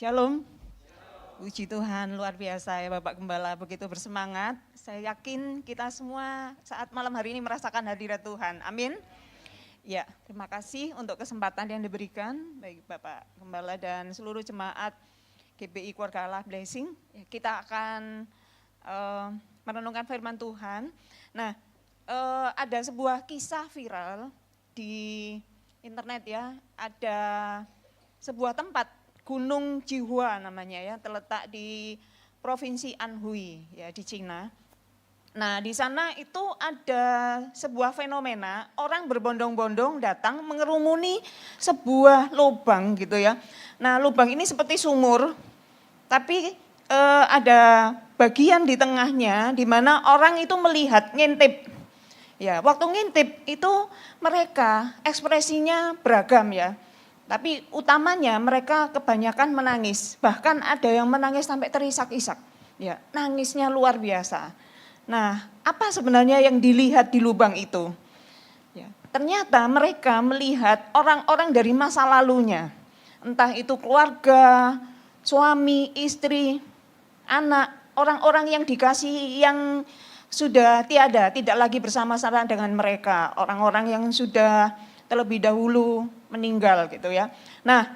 Shalom. Puji Tuhan, luar biasa ya Bapak Gembala, begitu bersemangat. Saya yakin kita semua saat malam hari ini merasakan hadirat Tuhan. Amin. Ya, terima kasih untuk kesempatan yang diberikan baik Bapak Gembala dan seluruh jemaat GBI Keluarga Allah Blessing. Kita akan merenungkan firman Tuhan. Nah, ada sebuah kisah viral di internet ya, ada sebuah tempat Gunung Jihua namanya ya, terletak di Provinsi Anhui ya di Cina. Nah, di sana itu ada sebuah fenomena, orang berbondong-bondong datang mengerumuni sebuah lubang gitu ya. Nah, lubang ini seperti sumur, tapi ada bagian di tengahnya di mana orang itu melihat ngintip. Ya, waktu ngintip itu mereka ekspresinya beragam ya. Tapi utamanya mereka kebanyakan menangis, bahkan ada yang menangis sampai terisak-isak. Ya, nangisnya luar biasa. Nah, apa sebenarnya yang dilihat di lubang itu? Ya, ternyata mereka melihat orang-orang dari masa lalunya. Entah itu keluarga, suami, istri, anak, orang-orang yang dikasihi yang sudah tiada, tidak lagi bersama-sama dengan mereka. Orang-orang yang sudah terlebih dahulu meninggal gitu ya. Nah,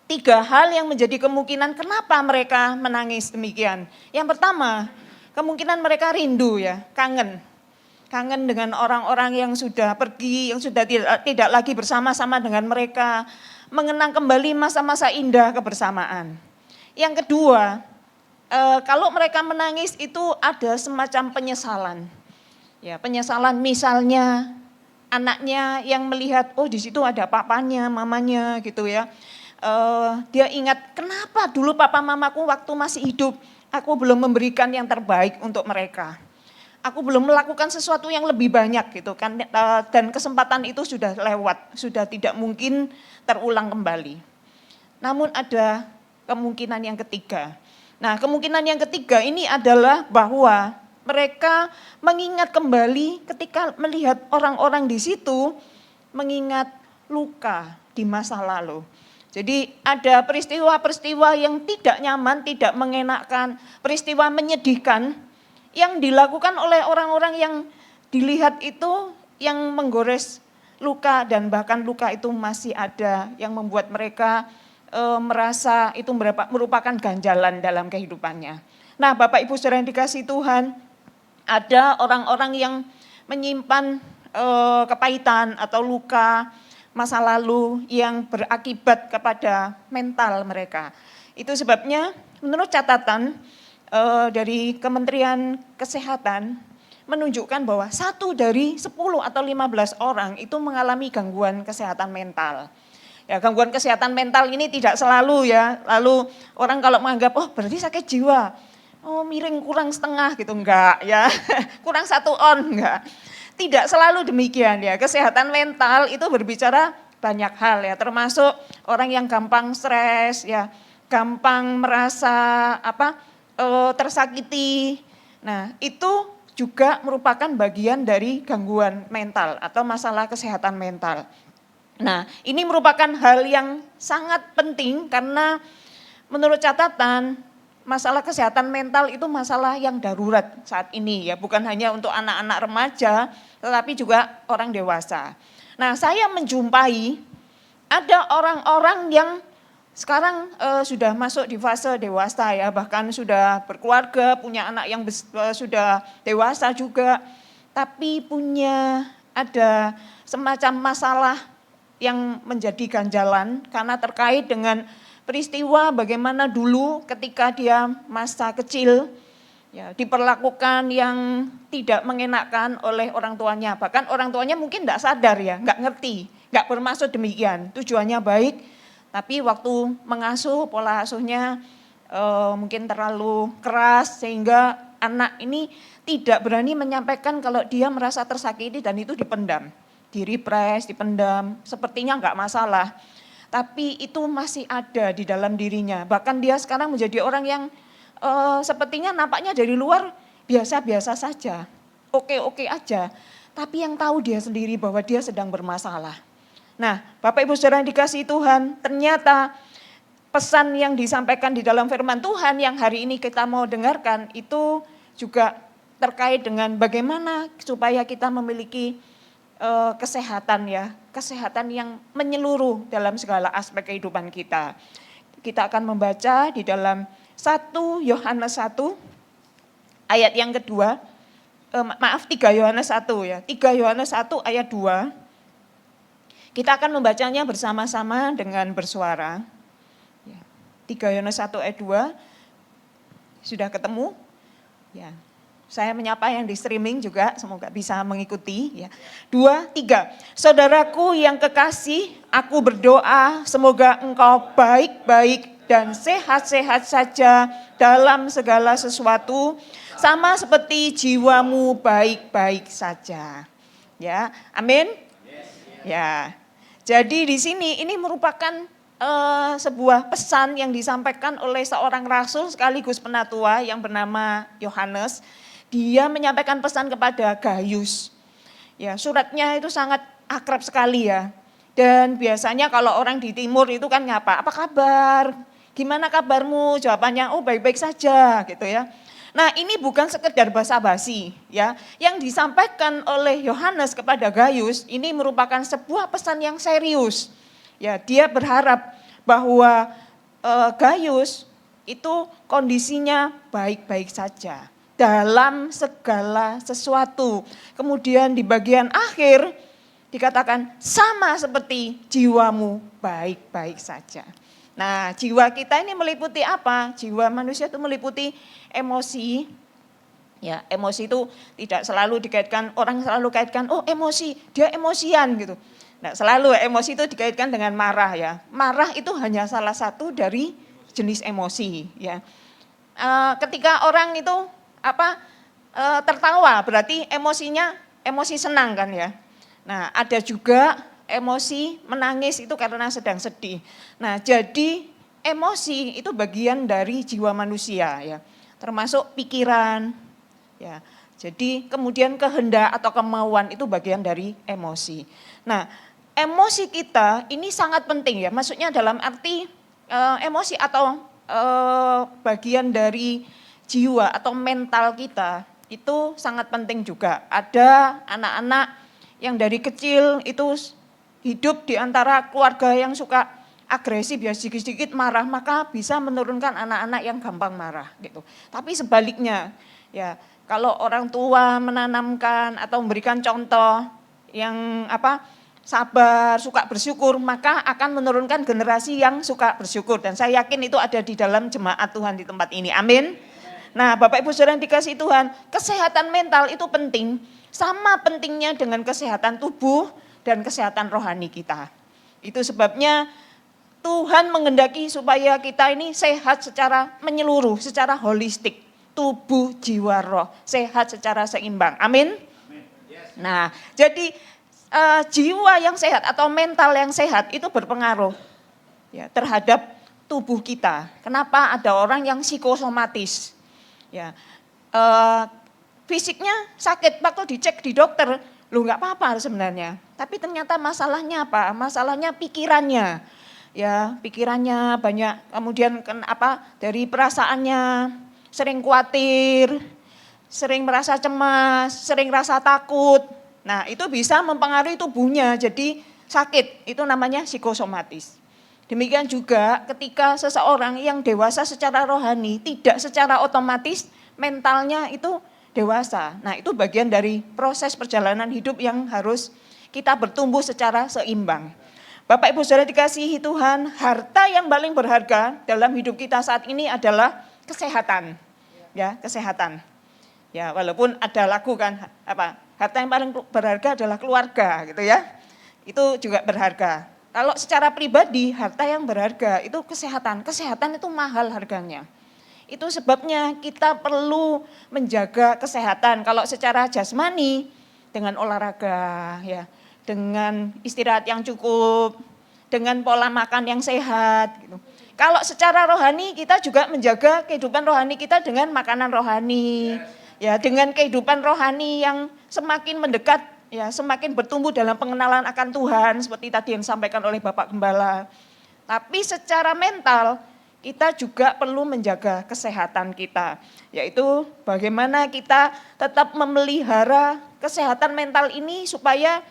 3 hal yang menjadi kemungkinan kenapa mereka menangis demikian. Yang pertama, kemungkinan mereka rindu ya, kangen. Kangen dengan orang-orang yang sudah pergi, yang sudah tidak lagi bersama-sama dengan mereka. Mengenang kembali masa-masa indah kebersamaan. Yang kedua, kalau mereka menangis itu ada semacam penyesalan. Ya, penyesalan misalnya anaknya yang melihat, oh di situ ada papanya, mamanya gitu ya. Dia ingat, kenapa dulu papa mamaku waktu masih hidup, aku belum memberikan yang terbaik untuk mereka. Aku belum melakukan sesuatu yang lebih banyak gitu kan. Dan kesempatan itu sudah lewat, sudah tidak mungkin terulang kembali. Namun ada kemungkinan yang ketiga. Nah, kemungkinan yang ketiga ini adalah bahwa mereka mengingat kembali ketika melihat orang-orang di situ, mengingat luka di masa lalu. Jadi ada peristiwa-peristiwa yang tidak nyaman, tidak mengenakkan, peristiwa menyedihkan yang dilakukan oleh orang-orang yang dilihat itu yang menggores luka dan bahkan luka itu masih ada yang membuat mereka merasa itu merupakan ganjalan dalam kehidupannya. Nah, Bapak Ibu Saudara yang dikasihi Tuhan, ada orang-orang yang menyimpan kepahitan atau luka masa lalu yang berakibat kepada mental mereka. Itu sebabnya menurut catatan dari Kementerian Kesehatan menunjukkan bahwa 1 dari 10 atau 15 orang itu mengalami gangguan kesehatan mental. Ya, gangguan kesehatan mental ini tidak selalu ya, lalu orang kalau menganggap, oh berarti sakit jiwa. Oh miring kurang setengah gitu, enggak ya, kurang 1 on enggak. Tidak selalu demikian ya, kesehatan mental itu berbicara banyak hal ya, termasuk orang yang gampang stres ya, gampang merasa tersakiti. Nah itu juga merupakan bagian dari gangguan mental atau masalah kesehatan mental. Nah ini merupakan hal yang sangat penting karena menurut catatan, masalah kesehatan mental itu masalah yang darurat saat ini ya, bukan hanya untuk anak-anak remaja, tetapi juga orang dewasa. Nah, saya menjumpai ada orang-orang yang sekarang sudah masuk di fase dewasa ya, bahkan sudah berkeluarga, punya anak yang sudah dewasa juga, tapi punya ada semacam masalah yang menjadi ganjalan karena terkait dengan peristiwa bagaimana dulu ketika dia masa kecil ya, diperlakukan yang tidak mengenakan oleh orang tuanya. Bahkan orang tuanya mungkin tidak sadar ya, nggak ngerti, nggak bermaksud demikian. Tujuannya baik, tapi waktu mengasuh pola asuhnya mungkin terlalu keras sehingga anak ini tidak berani menyampaikan kalau dia merasa tersakiti dan itu dipendam. Direpres, dipendam, sepertinya nggak masalah. Tapi itu masih ada di dalam dirinya. Bahkan dia sekarang menjadi orang yang sepertinya nampaknya dari luar biasa-biasa saja, oke-oke aja. Tapi yang tahu dia sendiri bahwa dia sedang bermasalah. Nah, Bapak Ibu Saudara yang dikasihi Tuhan, ternyata pesan yang disampaikan di dalam firman Tuhan yang hari ini kita mau dengarkan itu juga terkait dengan bagaimana supaya kita memiliki kesehatan ya, kesehatan yang menyeluruh dalam segala aspek kehidupan kita. Kita akan membaca di dalam 1 Yohanes 1 ayat yang kedua, 3 Yohanes 1 ya, 3 Yohanes 1 ayat 2. Kita akan membacanya bersama-sama dengan bersuara. 3 Yohanes 1 ayat 2, sudah ketemu? Ya. Saya menyapa yang di streaming juga, semoga bisa mengikuti. Ya. 2, 3. Saudaraku yang kekasih, aku berdoa semoga engkau baik-baik dan sehat-sehat saja dalam segala sesuatu, sama seperti jiwamu baik-baik saja. Ya, amin. Ya, jadi di sini ini merupakan sebuah pesan yang disampaikan oleh seorang rasul sekaligus penatua yang bernama Yohanes. Dia menyampaikan pesan kepada Gaius. Ya, suratnya itu sangat akrab sekali ya. Dan biasanya kalau orang di timur itu kan nyapa, apa kabar? Gimana kabarmu? Jawabannya, oh baik-baik saja gitu ya. Nah ini bukan sekedar basa-basi ya. Yang disampaikan oleh Yohanes kepada Gaius ini merupakan sebuah pesan yang serius. Ya, dia berharap bahwa Gaius itu kondisinya baik-baik saja dalam segala sesuatu. Kemudian di bagian akhir dikatakan sama seperti jiwamu baik-baik saja. Nah, jiwa kita ini meliputi apa? Jiwa manusia itu meliputi emosi. Ya, emosi itu tidak selalu dikaitkan, orang selalu kaitkan, oh emosi, dia emosian gitu. Nah, selalu emosi itu dikaitkan dengan marah ya. Marah itu hanya salah satu dari jenis emosi ya. Ketika orang itu tertawa berarti emosinya emosi senang kan ya. Nah, ada juga emosi menangis itu karena sedang sedih. Nah, jadi emosi itu bagian dari jiwa manusia ya, termasuk pikiran ya. Jadi kemudian kehendak atau kemauan itu bagian dari emosi. Nah, emosi kita ini sangat penting ya, maksudnya dalam arti emosi atau bagian dari jiwa atau mental kita itu sangat penting juga. Ada anak-anak yang dari kecil itu hidup di antara keluarga yang suka agresif ya, sedikit-sedikit marah, maka bisa menurunkan anak-anak yang gampang marah gitu. Tapi sebaliknya ya, kalau orang tua menanamkan atau memberikan contoh yang sabar, suka bersyukur, maka akan menurunkan generasi yang suka bersyukur. Dan saya yakin itu ada di dalam jemaat Tuhan di tempat ini. Amin. Nah, Bapak Ibu Saudara yang dikasih Tuhan, kesehatan mental itu penting, sama pentingnya dengan kesehatan tubuh dan kesehatan rohani kita. Itu sebabnya Tuhan menghendaki supaya kita ini sehat secara menyeluruh, secara holistik. Tubuh, jiwa, roh, sehat secara seimbang. Amin. Nah, jadi jiwa yang sehat atau mental yang sehat itu berpengaruh ya, terhadap tubuh kita. Kenapa ada orang yang psikosomatis? Ya, fisiknya sakit, waktu dicek di dokter, lu nggak apa-apa sebenarnya. Tapi ternyata masalahnya apa? Masalahnya pikirannya. Ya, pikirannya banyak, kemudian dari perasaannya sering khawatir, sering merasa cemas, sering rasa takut. Nah, itu bisa mempengaruhi tubuhnya jadi sakit. Itu namanya psikosomatis. Demikian juga ketika seseorang yang dewasa secara rohani tidak secara otomatis mentalnya itu dewasa. Nah, itu bagian dari proses perjalanan hidup yang harus kita bertumbuh secara seimbang. Bapak Ibu Saudara dikasihi Tuhan, harta yang paling berharga dalam hidup kita saat ini adalah kesehatan. Ya, kesehatan. Ya, walaupun ada lagu kan harta yang paling berharga adalah keluarga gitu ya. Itu juga berharga. Kalau secara pribadi harta yang berharga itu kesehatan. Kesehatan itu mahal harganya. Itu sebabnya kita perlu menjaga kesehatan. Kalau secara jasmani dengan olahraga ya, dengan istirahat yang cukup, dengan pola makan yang sehat gitu. Kalau secara rohani kita juga menjaga kehidupan rohani kita dengan makanan rohani. Ya, dengan kehidupan rohani yang semakin mendekat, ya semakin bertumbuh dalam pengenalan akan Tuhan seperti tadi yang disampaikan oleh Bapak Gembala. Tapi secara mental kita juga perlu menjaga kesehatan kita. Yaitu bagaimana kita tetap memelihara kesehatan mental ini supaya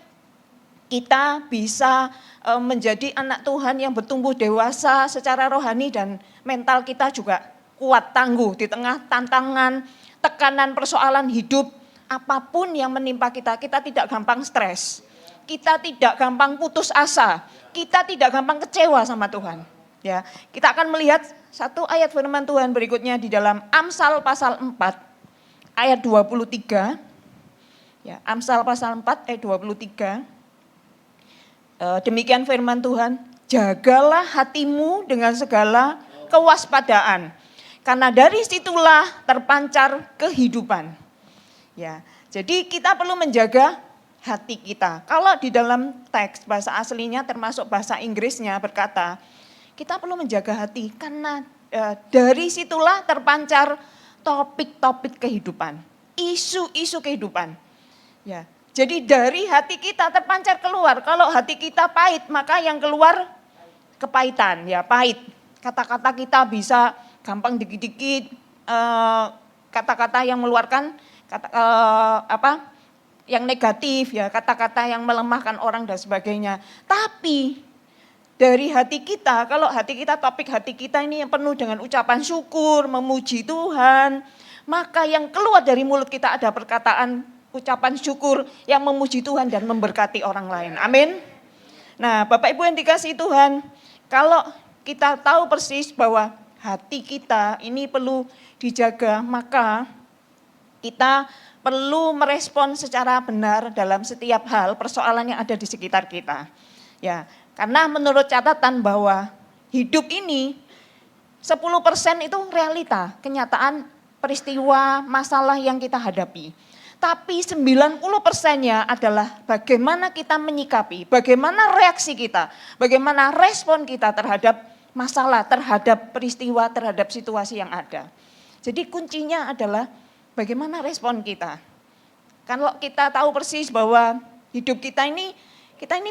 kita bisa menjadi anak Tuhan yang bertumbuh dewasa secara rohani dan mental kita juga kuat, tangguh di tengah tantangan, tekanan, persoalan hidup, apapun yang menimpa kita, kita tidak gampang stres, kita tidak gampang putus asa, kita tidak gampang kecewa sama Tuhan. Ya, kita akan melihat satu ayat firman Tuhan berikutnya di dalam Amsal pasal 4 ayat 23. Ya, Amsal pasal 4 ayat 23. Demikian firman Tuhan, jagalah hatimu dengan segala kewaspadaan, karena dari situlah terpancar kehidupan. Ya, jadi kita perlu menjaga hati kita. Kalau di dalam teks bahasa aslinya termasuk bahasa Inggrisnya berkata, kita perlu menjaga hati karena dari situlah terpancar topik-topik kehidupan, isu-isu kehidupan. Ya. Jadi dari hati kita terpancar keluar. Kalau hati kita pahit, maka yang keluar kepahitan, ya pahit. Kata-kata kita bisa gampang dikit-dikit, kata-kata yang meluarkan yang negatif, ya kata-kata yang melemahkan orang dan sebagainya. Tapi dari hati kita, kalau hati kita, topik hati kita ini yang penuh dengan ucapan syukur, memuji Tuhan, maka yang keluar dari mulut kita ada perkataan ucapan syukur yang memuji Tuhan dan memberkati orang lain. Amin. Nah, Bapak Ibu yang dikasihi Tuhan, kalau kita tahu persis bahwa hati kita ini perlu dijaga, maka kita perlu merespon secara benar dalam setiap hal persoalan yang ada di sekitar kita. Ya, karena menurut catatan bahwa hidup ini 10% itu realita, kenyataan peristiwa, masalah yang kita hadapi. Tapi 90%-nya adalah bagaimana kita menyikapi, bagaimana reaksi kita, bagaimana respon kita terhadap masalah, terhadap peristiwa, terhadap situasi yang ada. Jadi kuncinya adalah bagaimana respon kita. Kalau kita tahu persis bahwa hidup kita ini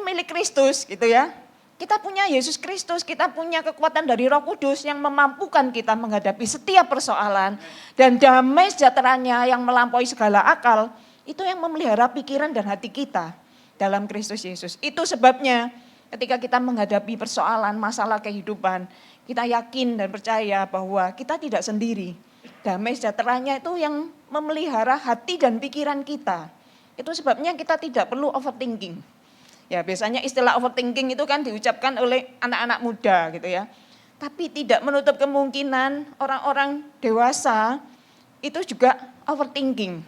milik Kristus gitu ya. Kita punya Yesus Kristus, kita punya kekuatan dari Roh Kudus yang memampukan kita menghadapi setiap persoalan. Dan damai sejahteranya yang melampaui segala akal, itu yang memelihara pikiran dan hati kita dalam Kristus Yesus. Itu sebabnya ketika kita menghadapi persoalan, masalah kehidupan, kita yakin dan percaya bahwa kita tidak sendiri. Damai sejahteranya itu yang memelihara hati dan pikiran kita. Itu sebabnya kita tidak perlu overthinking. Ya biasanya istilah overthinking itu kan diucapkan oleh anak-anak muda gitu ya. Tapi tidak menutup kemungkinan orang-orang dewasa itu juga overthinking.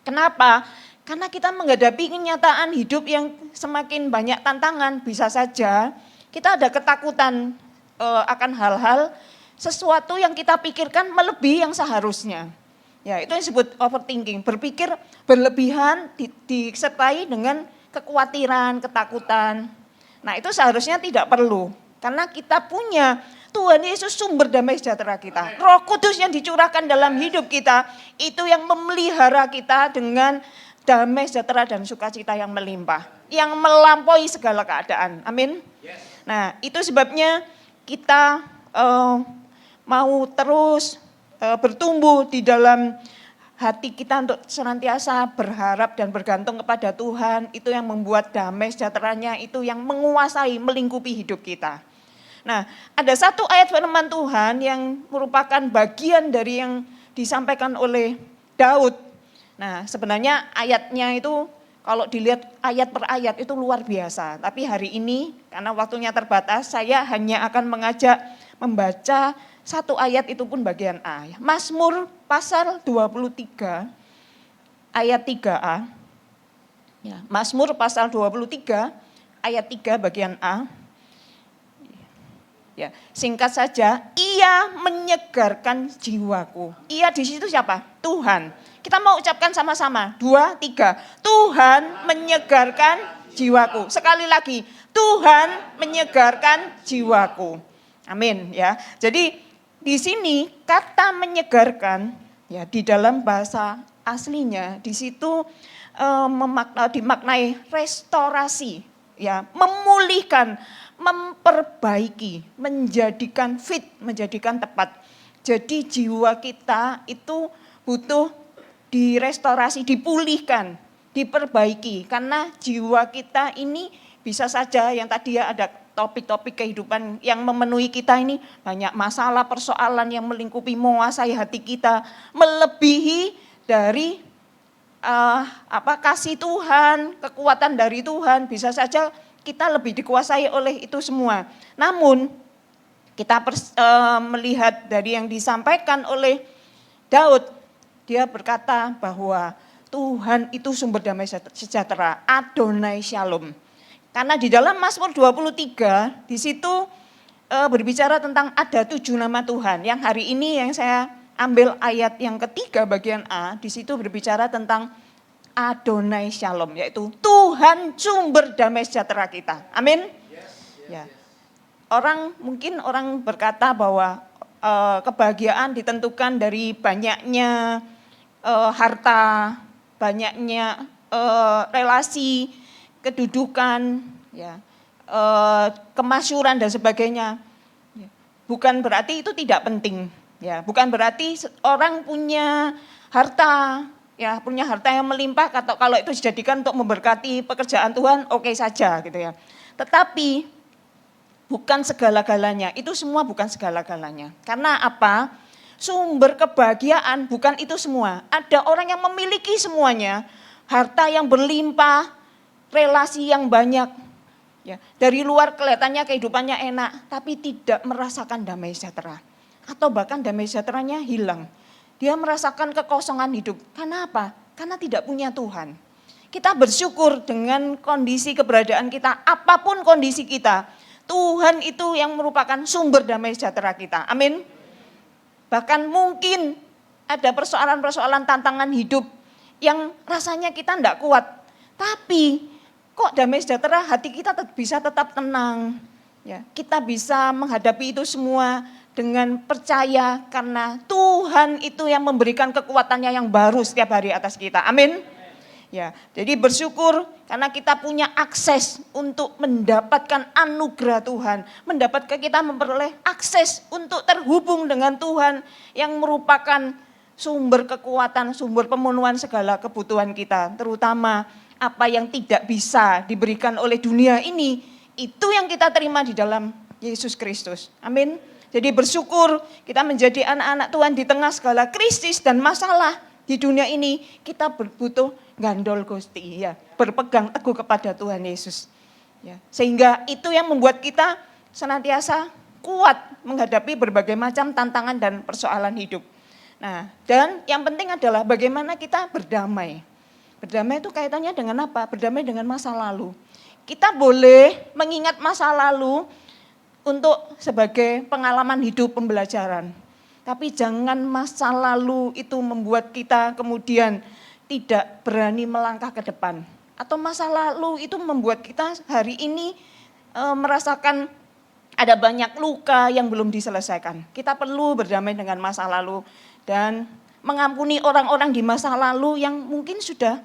Kenapa? Karena kita menghadapi kenyataan hidup yang semakin banyak tantangan, bisa saja kita ada ketakutan akan hal-hal sesuatu yang kita pikirkan melebihi yang seharusnya. Ya itu yang disebut overthinking, berpikir berlebihan disertai dengan kekhawatiran, ketakutan. Nah itu seharusnya tidak perlu. Karena kita punya Tuhan Yesus sumber damai sejahtera kita. Roh Kudus yang dicurahkan dalam hidup kita, itu yang memelihara kita dengan damai sejahtera dan sukacita yang melimpah. Yang melampaui segala keadaan. Amin. Nah itu sebabnya kita mau terus bertumbuh di dalam hati kita untuk senantiasa berharap dan bergantung kepada Tuhan, itu yang membuat damai sejahteranya, itu yang menguasai, melingkupi hidup kita. Nah, ada satu ayat firman Tuhan yang merupakan bagian dari yang disampaikan oleh Daud. Nah, sebenarnya ayatnya itu kalau dilihat ayat per ayat itu luar biasa. Tapi hari ini karena waktunya terbatas, saya hanya akan mengajak membaca satu ayat itu pun bagian A. Mazmur pasal 23 ayat 3a. Ya, Mazmur pasal 23 ayat 3 bagian A. Ya, singkat saja, ia menyegarkan jiwaku. Ia di situ siapa? Tuhan. Kita mau ucapkan sama-sama, 2, 3. Tuhan menyegarkan jiwaku. Sekali lagi, Tuhan menyegarkan jiwaku. Amin ya. Jadi di sini kata menyegarkan ya di dalam bahasa aslinya di situ dimaknai restorasi ya, memulihkan, memperbaiki, menjadikan fit, menjadikan tepat. Jadi jiwa kita itu butuh direstorasi, dipulihkan, diperbaiki. Karena jiwa kita ini bisa saja yang tadi ya ada topik-topik kehidupan yang memenuhi kita ini banyak masalah, persoalan yang melingkupi, menguasai hati kita, melebihi dari kasih Tuhan, kekuatan dari Tuhan. Bisa saja kita lebih dikuasai oleh itu semua. Namun kita melihat dari yang disampaikan oleh Daud, dia berkata bahwa Tuhan itu sumber damai sejahtera, Adonai Shalom. Karena di dalam Mazmur 23 di situ berbicara tentang ada 7 nama Tuhan. Yang hari ini yang saya ambil ayat yang ketiga bagian A, di situ berbicara tentang Adonai Shalom, yaitu Tuhan sumber damai sejahtera kita. Amin. Ya. Mungkin orang berkata bahwa kebahagiaan ditentukan dari banyaknya harta, banyaknya relasi, kedudukan, ya, kemasyhuran dan sebagainya. Bukan berarti itu tidak penting, ya. Bukan berarti orang punya harta, ya, punya harta yang melimpah atau kalau itu dijadikan untuk memberkati pekerjaan Tuhan, oke saja gitu ya. Tetapi bukan segala-galanya, itu semua bukan segala-galanya. Karena apa? Sumber kebahagiaan bukan itu semua. Ada orang yang memiliki semuanya, harta yang berlimpah, relasi yang banyak. Ya, dari luar kelihatannya kehidupannya enak, tapi tidak merasakan damai sejahtera. Atau bahkan damai sejahteranya hilang. Dia merasakan kekosongan hidup. Karena apa? Karena tidak punya Tuhan. Kita bersyukur dengan kondisi keberadaan kita, apapun kondisi kita. Tuhan itu yang merupakan sumber damai sejahtera kita. Amin. Bahkan mungkin ada persoalan-persoalan tantangan hidup yang rasanya kita tidak kuat. Tapi kok damai sejahtera, hati kita bisa tetap tenang. Ya, kita bisa menghadapi itu semua dengan percaya karena Tuhan itu yang memberikan kekuatannya yang baru setiap hari atas kita. Amin. Ya, jadi bersyukur karena kita punya akses untuk mendapatkan anugerah Tuhan. Kita memperoleh akses untuk terhubung dengan Tuhan yang merupakan sumber kekuatan, sumber pemenuhan segala kebutuhan kita. Terutama apa yang tidak bisa diberikan oleh dunia ini, itu yang kita terima di dalam Yesus Kristus. Amin. Jadi bersyukur kita menjadi anak-anak Tuhan di tengah segala krisis dan masalah di dunia ini. Kita butuh gandol Gusti, ya, berpegang teguh kepada Tuhan Yesus. Ya, sehingga itu yang membuat kita senantiasa kuat menghadapi berbagai macam tantangan dan persoalan hidup. Nah, dan yang penting adalah bagaimana kita berdamai. Berdamai itu kaitannya dengan apa? Berdamai dengan masa lalu. Kita boleh mengingat masa lalu untuk sebagai pengalaman hidup, pembelajaran. Tapi jangan masa lalu itu membuat kita kemudian tidak berani melangkah ke depan. Atau masa lalu itu membuat kita hari ini merasakan ada banyak luka yang belum diselesaikan. Kita perlu berdamai dengan masa lalu dan mengampuni orang-orang di masa lalu yang mungkin sudah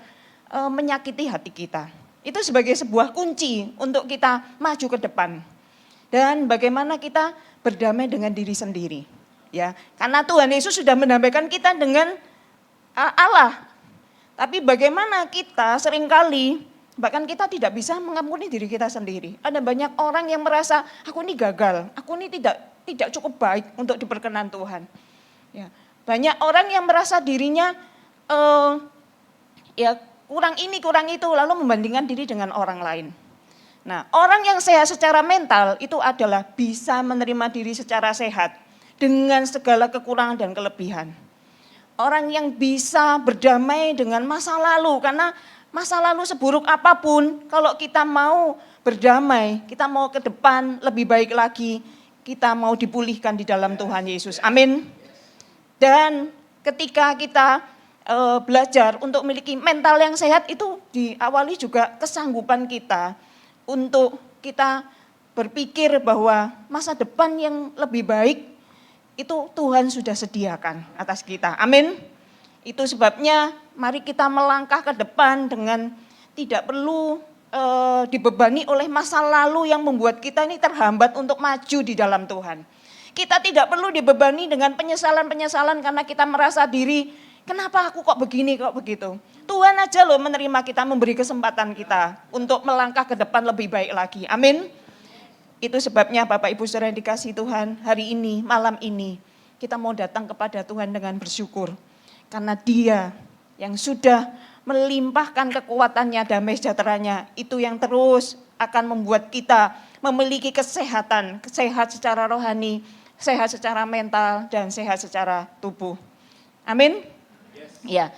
menyakiti hati kita. Itu sebagai sebuah kunci untuk kita maju ke depan. Dan bagaimana kita berdamai dengan diri sendiri. Ya, karena Tuhan Yesus sudah mendamaikan kita dengan Allah. Tapi bagaimana kita seringkali bahkan kita tidak bisa mengampuni diri kita sendiri. Ada banyak orang yang merasa aku ini gagal, aku ini tidak cukup baik untuk diperkenan Tuhan. Ya, banyak orang yang merasa dirinya ya kurang ini, kurang itu, lalu membandingkan diri dengan orang lain. Nah, orang yang sehat secara mental itu adalah bisa menerima diri secara sehat dengan segala kekurangan dan kelebihan. Orang yang bisa berdamai dengan masa lalu, karena masa lalu seburuk apapun, kalau kita mau berdamai, kita mau ke depan lebih baik lagi, kita mau dipulihkan di dalam Tuhan Yesus. Amin. Dan ketika kita belajar untuk memiliki mental yang sehat, itu diawali juga kesanggupan kita untuk kita berpikir bahwa masa depan yang lebih baik itu Tuhan sudah sediakan atas kita. Amin. Itu sebabnya mari kita melangkah ke depan dengan tidak perlu dibebani oleh masa lalu yang membuat kita ini terhambat untuk maju di dalam Tuhan. Kita tidak perlu dibebani dengan penyesalan-penyesalan karena kita merasa diri, kenapa aku kok begini, kok begitu. Tuhan aja loh menerima kita, memberi kesempatan kita untuk melangkah ke depan lebih baik lagi. Amin. Itu sebabnya Bapak Ibu Saudara yang dikasihi Tuhan, hari ini, malam ini, kita mau datang kepada Tuhan dengan bersyukur. Karena Dia yang sudah melimpahkan kekuatannya, damai sejahteranya, itu yang terus akan membuat kita memiliki kesehatan, sehat secara rohani, sehat secara mental, dan sehat secara tubuh. Amin. Ya,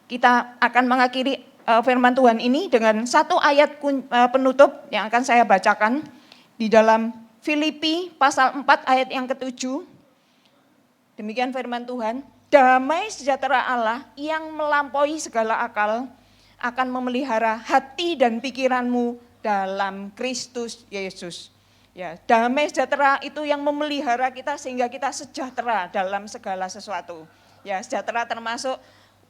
kita akan mengakhiri firman Tuhan ini dengan satu ayat penutup yang akan saya bacakan di dalam Filipi pasal 4 ayat yang ke-7. Demikian firman Tuhan. Damai sejahtera Allah yang melampaui segala akal akan memelihara hati dan pikiranmu dalam Kristus Yesus. Ya, damai sejahtera itu yang memelihara kita sehingga kita sejahtera dalam segala sesuatu. Ya, sejahtera termasuk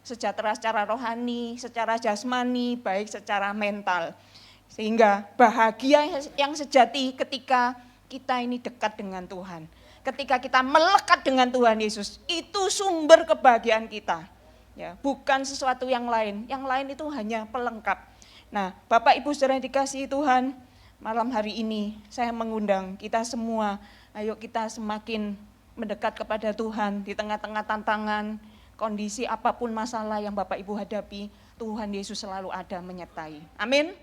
sejahtera secara rohani, secara jasmani, baik secara mental. Sehingga bahagia yang sejati ketika kita ini dekat dengan Tuhan. Ketika kita melekat dengan Tuhan Yesus, itu sumber kebahagiaan kita. Ya, bukan sesuatu yang lain itu hanya pelengkap. Nah, Bapak Ibu Saudara yang dikasihi Tuhan, malam hari ini saya mengundang kita semua, ayo kita semakin mendekat kepada Tuhan di tengah-tengah tantangan, kondisi apapun masalah yang Bapak Ibu hadapi, Tuhan Yesus selalu ada menyertai. Amin.